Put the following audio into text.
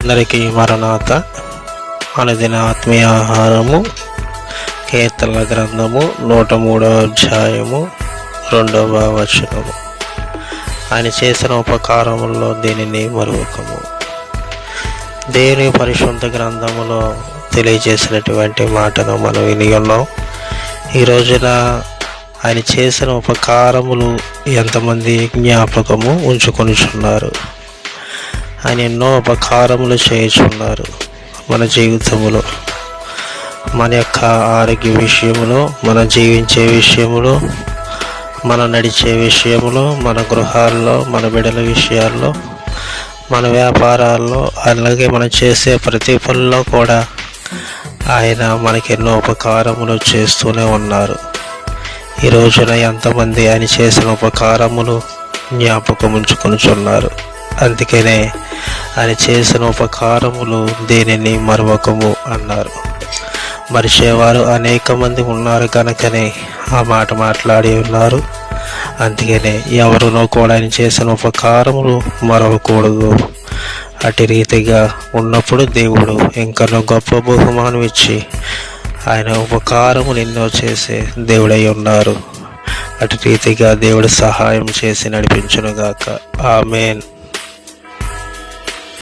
అందరికీ మరణాత అనుదిన ఆత్మీయ ఆహారము. కీర్తనల గ్రంథము 103వ అధ్యాయము 2వ వచనము. ఆయన చేసిన ఉపకారముల్లో దీనిని మరువకము. దేవుని పరిశుద్ధ గ్రంథములో తెలియజేసినటువంటి మాటను మనం విని ఉన్నాం. ఈ రోజున ఆయన చేసిన ఉపకారములు ఎంతమంది జ్ఞాపకము ఉంచుకొనిచున్నారు? ఆయన ఎన్నో ఉపకారములు చేయుచున్నారు మన జీవితంలో. మన యొక్క ఆరోగ్య విషయంలో, మన జీవించే విషయంలో, మన నడిచే విషయంలో, మన గృహాల్లో, మన బిడ్డల విషయాల్లో, మన వ్యాపారాల్లో, అలాగే మనం చేసే ప్రతి పనిలో కూడా ఆయన మనకి ఎన్నో ఉపకారములు చేస్తూనే ఉన్నారు. ఈ రోజున ఎంతమంది ఆయన చేసిన ఉపకారములు జ్ఞాపకం ఉంచుకొనిచున్నారు? అందుకనే ఆయన చేసిన ఉపకారములు దేనిని మరువకము అన్నారు. మరిచేవారు అనేక మంది ఉన్నారు కనుకనే ఆ మాట మాట్లాడి ఉన్నారు. అందుకనే ఎవరునో కూడా ఆయన చేసిన ఉపకారములు మరవకూడదు. అటు రీతిగా ఉన్నప్పుడు దేవుడు ఇంకనో గొప్ప బహుమానం ఇచ్చి ఆయన ఉపకారములు ఎన్నో చేసే దేవుడై ఉన్నారు. అటు రీతిగా దేవుడు సహాయం చేసి నడిపించునుగాక. ఆమేన్.